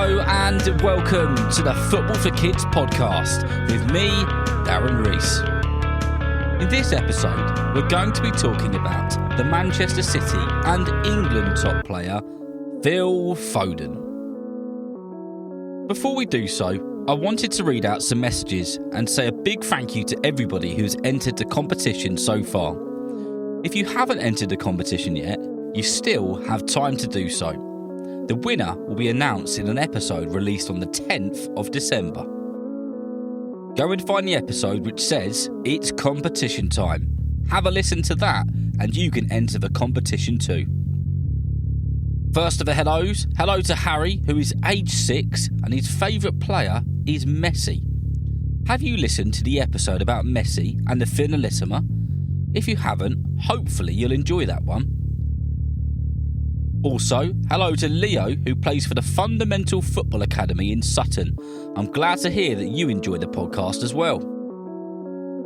Hello and welcome to the Football for Kids podcast with me, Darren Rees. In this episode, we're going to be talking about the Manchester City and England top player, Phil Foden. Before we do so, I wanted to read out some messages and say a big thank you to everybody who's entered the competition so far. If you haven't entered the competition yet, you still have time to do so. The winner will be announced in an episode released on the 10th of December. Go and find the episode which says it's competition time. Have a listen to that and you can enter the competition too. First of the hellos, hello to Harry, who is age 6 and his favourite player is Messi. Have you listened to the episode about Messi and the finalissima? If you haven't, hopefully you'll enjoy that one. Also, hello to Leo, who plays for the Fundamental Football Academy in Sutton. I'm glad to hear that you enjoy the podcast as well.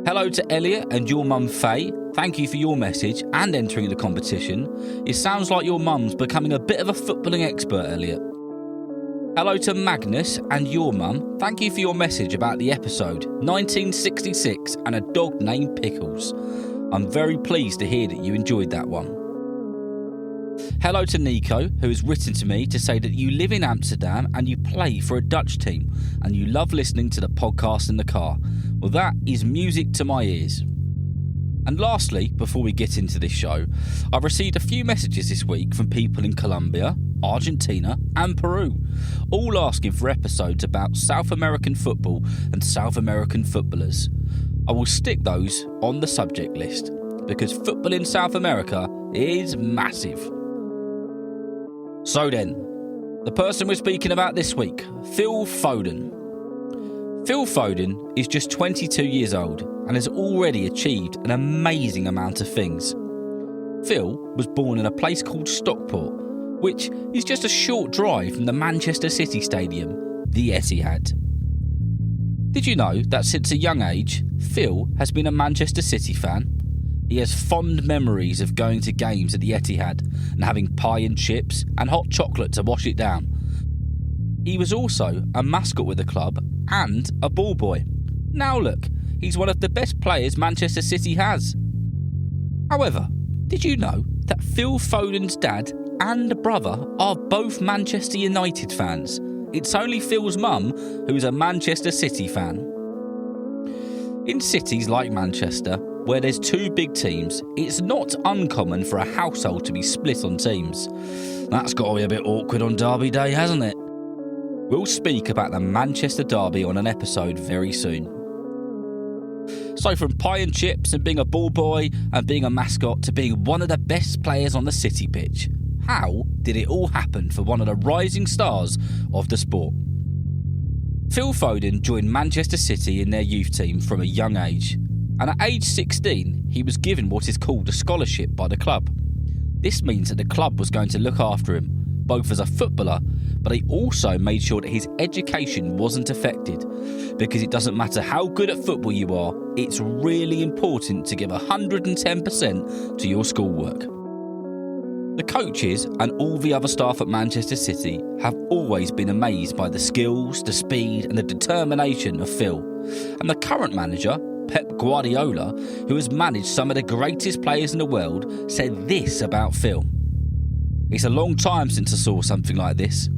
Hello to Elliot and your mum Faye. Thank you for your message and entering the competition. It sounds like your mum's becoming a bit of a footballing expert, Elliot. Hello to Magnus and your mum. Thank you for your message about the episode 1966 and a dog named Pickles. I'm very pleased to hear that you enjoyed that one. Hello to Nico, who has written to me to say that you live in Amsterdam and you play for a Dutch team and you love listening to the podcast in the car. Well, that is music to my ears. And lastly, before we get into this show, I've received a few messages this week from people in Colombia, Argentina and Peru, all asking for episodes about South American football and South American footballers. I will stick those on the subject list because football in South America is massive. So then, the person we're speaking about this week, Phil Foden. Phil Foden is just 22 years old and has already achieved an amazing amount of things. Phil was born in a place called Stockport, which is just a short drive from the Manchester City stadium, the Etihad. Did you know that since a young age, Phil has been a Manchester City fan? He has fond memories of going to games at the Etihad and having pie and chips and hot chocolate to wash it down. He was also a mascot with the club and a ball boy. Now look, he's one of the best players Manchester City has. However, did you know that Phil Foden's dad and brother are both Manchester United fans? It's only Phil's mum who's a Manchester City fan. In cities like Manchester, where there's two big teams, it's not uncommon for a household to be split on teams. That's got to be a bit awkward on Derby Day, hasn't it? We'll speak about the Manchester Derby on an episode very soon. So from pie and chips and being a ball boy and being a mascot to being one of the best players on the City pitch, how did it all happen for one of the rising stars of the sport? Phil Foden joined Manchester City in their youth team from a young age, and at age 16 he was given what is called a scholarship by the club. This means that the club was going to look after him, both as a footballer, but they also made sure that his education wasn't affected, because it doesn't matter how good at football you are, it's really important to give 110% to your schoolwork. The coaches and all the other staff at Manchester City have always been amazed by the skills, the speed and the determination of Phil. And the current manager, Pep Guardiola, who has managed some of the greatest players in the world, said this about Phil. It's a long time since I saw something like this.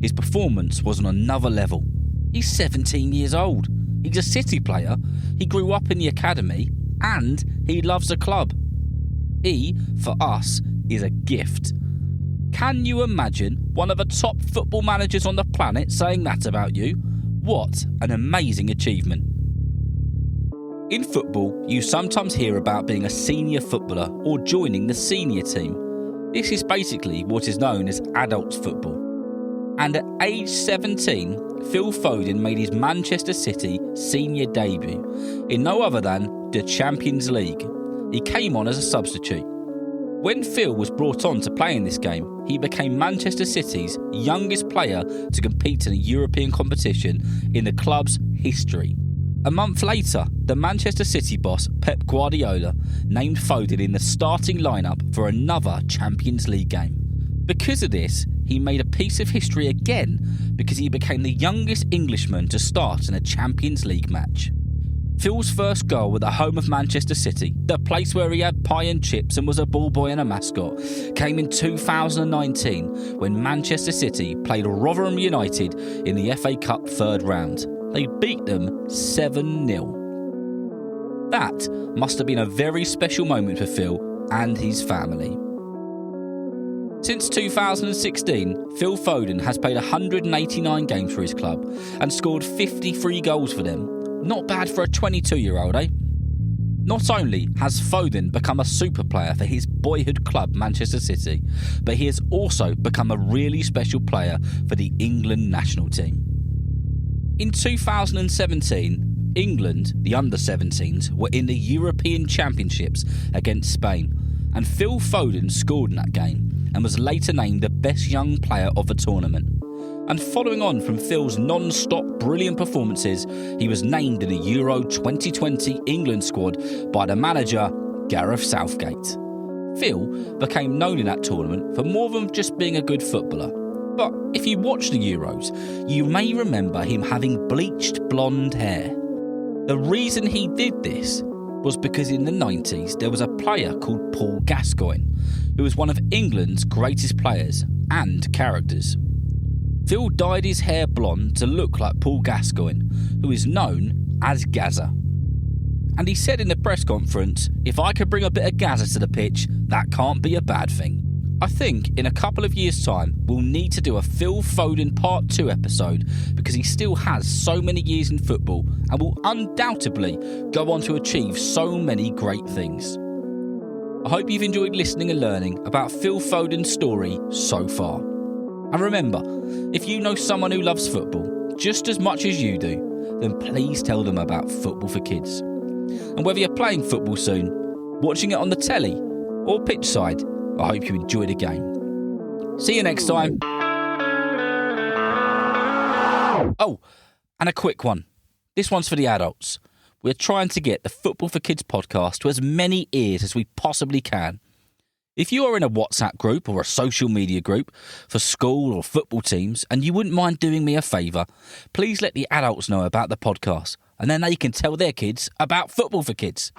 His performance was on another level. He's 17 years old. He's a City player. He grew up in the academy and he loves the club. He, for us, is a gift. Can you imagine one of the top football managers on the planet saying that about you? What an amazing achievement. In football, you sometimes hear about being a senior footballer or joining the senior team. This is basically what is known as adult football. And at age 17, Phil Foden made his Manchester City senior debut in no other than the Champions League. He came on as a substitute. When Phil was brought on to play in this game, he became Manchester City's youngest player to compete in a European competition in the club's history. A month later, the Manchester City boss Pep Guardiola named Foden in the starting lineup for another Champions League game. Because of this, he made a piece of history again because he became the youngest Englishman to start in a Champions League match. Phil's first goal at the home of Manchester City, the place where he had pie and chips and was a ball boy and a mascot, came in 2019 when Manchester City played Rotherham United in the FA Cup third round. They beat them 7-0. That must have been a very special moment for Phil and his family. Since 2016, Phil Foden has played 189 games for his club and scored 53 goals for them. Not bad for a 22-year-old, eh? Not only has Foden become a super player for his boyhood club, Manchester City, but he has also become a really special player for the England national team. In 2017, England, the under-17s, were in the European Championships against Spain, and Phil Foden scored in that game and was later named the best young player of the tournament. And following on from Phil's non-stop brilliant performances, he was named in the Euro 2020 England squad by the manager, Gareth Southgate. Phil became known in that tournament for more than just being a good footballer. But if you watch the Euros, you may remember him having bleached blonde hair. The reason he did this was because in the 90s there was a player called Paul Gascoigne, who was one of England's greatest players and characters. Phil dyed his hair blonde to look like Paul Gascoigne, who is known as Gazza. And he said in the press conference, "If I could bring a bit of Gazza to the pitch, that can't be a bad thing." I think in a couple of years' time, we'll need to do a Phil Foden Part 2 episode because he still has so many years in football and will undoubtedly go on to achieve so many great things. I hope you've enjoyed listening and learning about Phil Foden's story so far. And remember, if you know someone who loves football just as much as you do, then please tell them about Football for Kids. And whether you're playing football soon, watching it on the telly, or pitch side, I hope you enjoy the game. See you next time. Oh, and a quick one. This one's for the adults. We're trying to get the Football for Kids podcast to as many ears as we possibly can. If you are in a WhatsApp group or a social media group for school or football teams and you wouldn't mind doing me a favour, please let the adults know about the podcast and then they can tell their kids about Football for Kids.